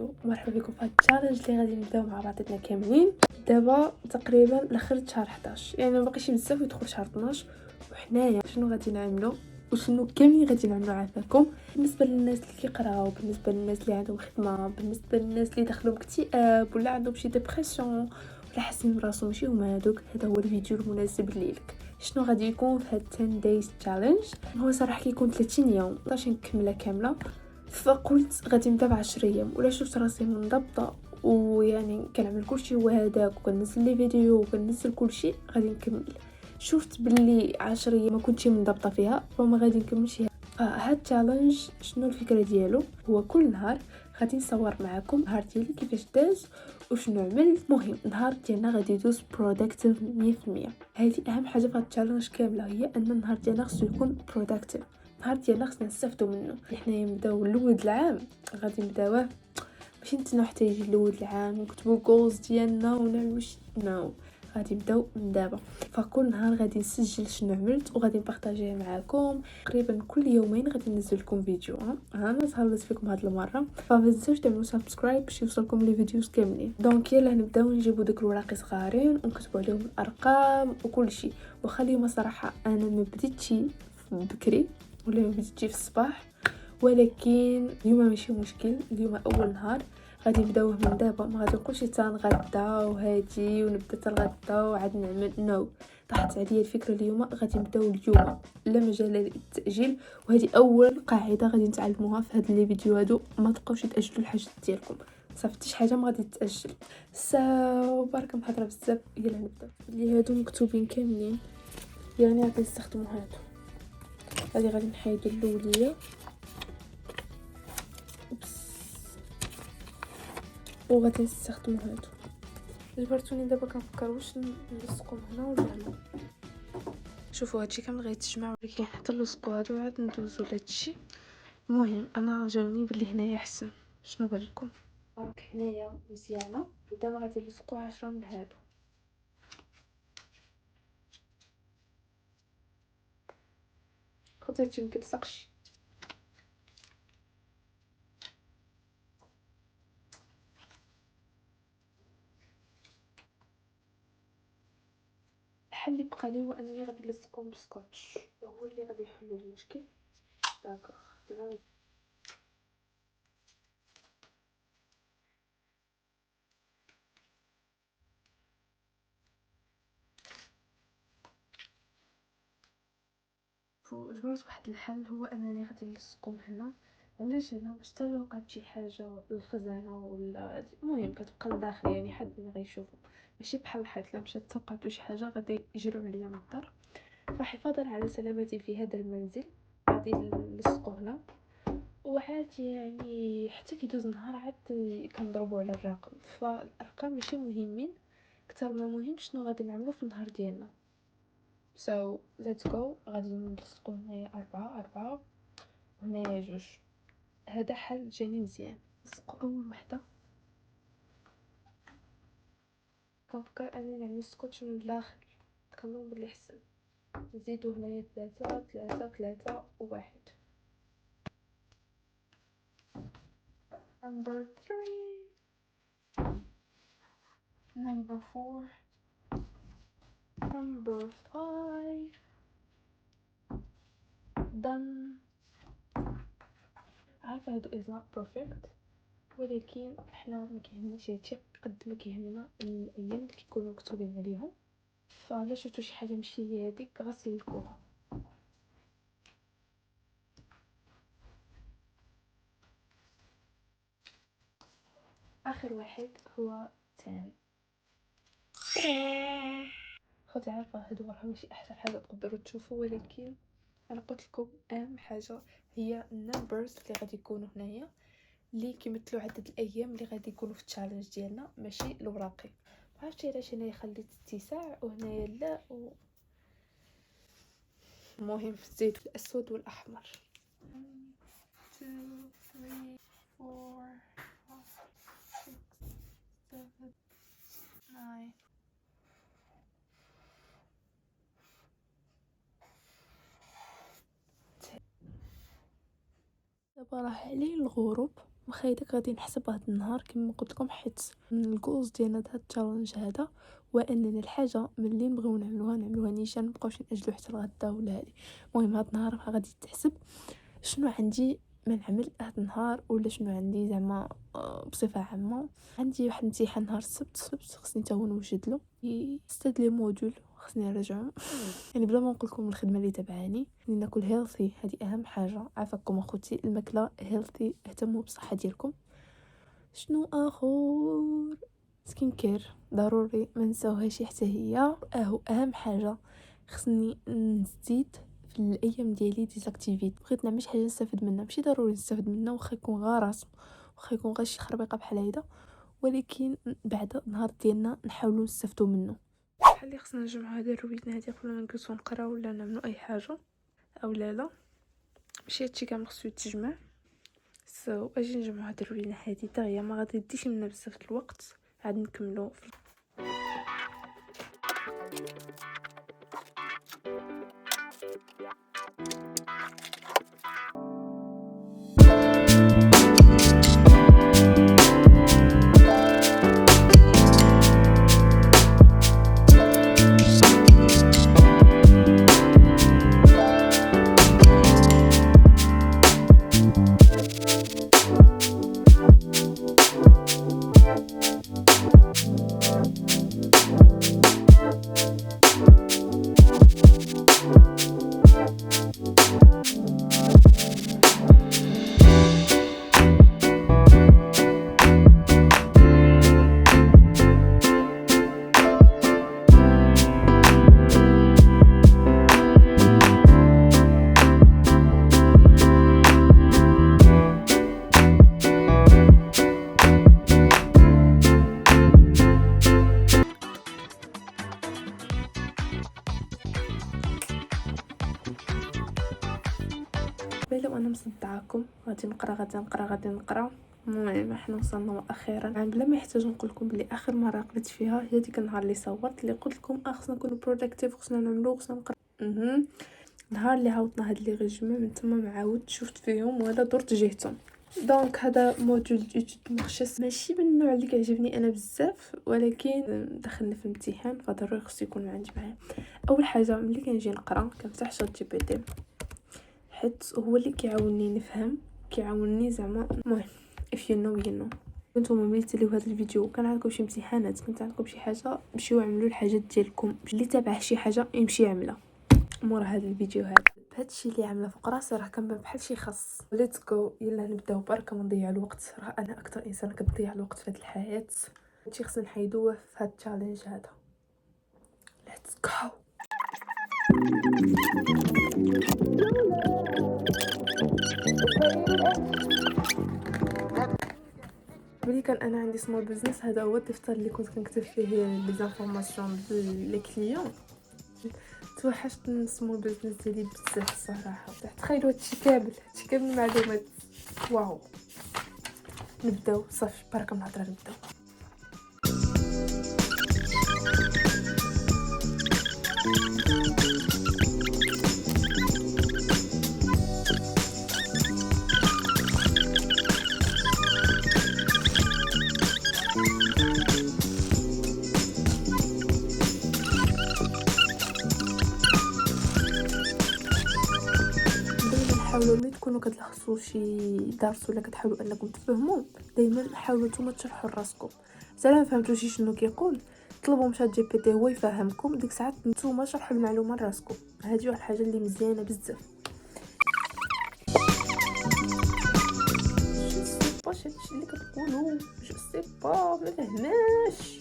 الفيديو. مرحبا بكم في هذا التشالنج اللي غادي نبداو مع بعضنا كاملين. دابا تقريبا لاخر شهر 11، يعني ما باقيش بزاف ويدخل شهر 12، وحنايا شنو غادي نعملوا وشنو كاملين غادي نعملوا عافاكم. بالنسبه للناس اللي كيقراو، بالنسبه للناس اللي عندهم خدمه، بالنسبه للناس اللي دخلوا اكتئاب ولا عندهم شي ديبرسيون ولا حاسين براسهم ماشي هما هذوك، هذا هو الفيديو المناسب ليك. شنو غادي يكون في هاد 10 دايز تشالنج؟ هو صراحه كيكون 30 يوم باش نكملها كامله، فقلت غادي نبدا ب10 ايام. ولا شفت راسي منضبطه ويعني كنعمل كلشي هو هذاك، وكنزل لي فيديو وكنزل كلشي، غادي نكمل. شفت باللي 10 ايام ما كنتش منضبطه فيها، فما غادي نكملش. هاد التشالنج شنو الفكره ديالو؟ هو كل نهار غادي نصور معكم النهار ديالي كيفاش داز وشنو عملت. المهم النهار ديالنا غادي يدوز بروداكتيف 100%. هذه اهم حاجه في هاد التشالنج كامله، هي ان النهار ديالنا خصو يكون بروداكتيف. النهار ديالنا خصنا نستافدوا منه. حنايا نبداو لود العام، غادي نبداوه ماشي نتسناو حتى يجي لود العام نكتبوا جولز ديالنا ونعملوا نو، غادي نبداو من دابا. فكل نهار غادي نسجل شنو عملت وغادي نبارطاجيه معكم. تقريبا كل يومين غادي ننزل لكم فيديو. انا سهلت فيكم هاد المره، فما تنساوش تعملوا سبسكرايب باش يوصلكم لي فيديوز كاملين. دونك يلا نبداو نجيبوا ديك الوراق صغارين ونكتبوا عليهم الارقام وكل شيء. وخا اليوم صراحه انا ما بديتش بكري ولا ما بديتش في الصباح، ولكن اليوم ماشي مشكل. اليوم اول نهار غادي نبداوه من دابا، ما غادي نقولش تنغدا وهادي ونبدا تنغدا وعاد نعمل نو. طاحت عليا الفكره اليوم غادي نبداو اليوم، لا مجال للتاجيل. وهذه اول قاعده غادي نتعلموها في هاد لي فيديو هادو، ما تبقاوش تاجلوا الحاجات ديالكم. صافي شي حاجه ما غادي تاجل. بارك محضره بزاف. يلا نبدا. اللي هادو مكتوبين كاملين، يعني غادي نستخدموا هادو. غادي نحيدوا الاوليه وغادي نستخدموا هادو. جبرتوني دابا كنفكر واش نلصقهم هنا ولا هنا. شوفوا هادشي كامل غيتجمع، ولكن حتى نلصقوا هادو عاد ندوزو لهادشي. المهم انا جاوني بلي هنايا احسن. شنو بالكم؟ دونك هنايا مزيانه. دابا غادي نلصقوا 10 من هادو. خديتي مكلصقش. الحل اللي بقى لي هو انني غادي نلصقهم بسكوتش، هو اللي غادي يحل المشكل. داكوغ جبرت واحد الحل، هو انني غادي نلصقهم هنا. علاش هنا؟ باش حتى وقعت شي حاجه الخزانه ولا المهم كتبقى لداخل، يعني حد اللي غيشوفو، ماشي بحال الحيط. لا مشات توقعت شي حاجه غادي يجروا عليا من الدار. فحفاظا على سلامتي في هذا المنزل غادي نلصقو هنا. وعاد يعني حتى كيدوز النهار عاد كنضربو على الرقم. فالارقام ماشي مهمين اكثر ما مهم شنو غادي نعملو في النهار ديالنا. So let's go. غادي نلصقو هنايا 4 هنايا 2. هذا حل جاني مزيان. نلصقو اول وحده. كنفكر انني نعمل سكوتش من الداخل، كنظن بلي احسن. نزيدو هنايا 3 و1. number 3 number 4 number 5 done. عارفه هادو is not perfect، ولكن احنا ما كيهمناش هادشي قد ما كيهمنا الايام اللي كيكونوا مكتوبين عليهم. فالا شفتوا شي حاجه ماشي هي هذيك غسلكوها. اخر واحد هو الثاني. خدي عارفه هادو راه ماشي احسن حاجه تقدروا تشوفوا، ولكن انا قلت لكم اهم حاجه هي النمبرز اللي غادي يكونوا هنايا، اللي كيمثلوا عدد الايام اللي غادي يكونوا في التشالنج ديالنا، ماشي الوراقي. عرفتي علاش هنايا خليت اتساع وهنايا لا المهم زيت الاسود والاحمر. 1 2 3 4 5 6 7 9. دابا راه عليه الغروب، وخايدك غادي نحسب هذا النهار كما قلت لكم، حيت من الجوز ديالنا هذا التشالنج هذا هو اننا الحاجه ملي نبغيو نعملوها نيشان، مابقاوش ناجلو حتى لغدا ولا هادي. المهم هذا النهار غادي تحسب شنو عندي ما نعمل هذا النهار، ولا شنو عندي زعما بصفه عامه. عندي واحد الامتحان نهار السبت خصني حتى هو نوجد له ستاد لي موديول، خصني نرجعهم. يعني بلا ما نقول لكم الخدمه اللي تبعاني ناكل هيلثي، هذه اهم حاجه. عافاكم اخوتي، الماكله هيلثي، اهتموا بالصحه ديالكم. شنو اخر؟ سكين كير ضروري ما نساوهاش حتى هي. اهم حاجه خصني نزيد في الايام ديالي ديزاكتيفيت. بغيت نعمل شي حاجه نستافد منها، ماشي ضروري نستافد منها، واخا يكون غير رسم، واخا يكون غير شي خربيقه بحال هيدا، ولكن بعد النهار ديالنا نحاولوا نستافدوا منه. بحال اللي خصنا نجمعوا هذه الروينه هذه قبل ما نجلسوا نقراو ولا نعملوا اي حاجه او لا ماشي هادشي كامل خصو يتجمع. اجي نجمعوا هذه الروينه هذه حتى هي ما غادي تديش منا بزاف الوقت، عاد نكملوا بالي. وانا مصدعاكم غادي نقرا. المهم احنا وصلنا اخيرا، يعني بلا ما يحتاج نقول لكم بلي اخر مره قريت فيها هي ديك النهار اللي صورت، اللي قلت لكم خصنا نكونوا بروداكتيف، خصنا نعملوا، خصنا نقرا. النهار اللي عاودنا هاد لي ريجيم من تما ما عاودت شفت فيهم ولا درت جهتهم. دونك هذا موديول ايتود مخشص، ماشي من النوع اللي كيعجبني انا بزاف، ولكن دخلنا في الامتحان فضروري خصو يكون عندي معايا. اول حاجه ملي كنجي نقرا كنفتح شات جي بي تي، حيت هو اللي كيعاوني نفهم، كيعاوني زعما. المهم if you know you know. كنتو ملي تليو هذا الفيديو كان عندكم شي امتحانات، كنت عندكم شي حاجه، مشيو عملوا الحاجات ديالكم، اللي تابع شي حاجه يمشي يعملها مورا هذا الفيديو. هادشي اللي عامله فوق راسي راه كنبان بحال شي خاص. ليتس جو، يلا نبداو برك ما نضيع الوقت. راه انا اكثر انسان كتضيع الوقت في هذه الحياه، هادشي خصنا نحيدوه في هذا التشالنج هذا. ليتس جو. ملي كان انا عندي سمول بزنس، هذا هو الدفتر اللي كنت كنكتب فيه لي زانفورماسيون لي كليون. توحشت من السمول بزنس ديالي بزاف الصراحه. تخيلوا هادشي كامل المعلومات. واو. نبداو صافي، بركه من الهضره نبداو. حاولوا ملي تكونوا كتلخصوا شي درس ولا كتحاولوا انكم تفهموا، دائما حاولوا نتوما تشرحوا لراسكم. زعما ما فهمتوش شنو كيقول، طلبوا من شات جي بي تي هو يفهمكم. ديك الساعات نتوما شرحوا المعلومه لراسكم. هذه واحد الحاجه اللي مزيانه بزاف. واش هادشي اللي كتقولوا جو سي با ما فهماش.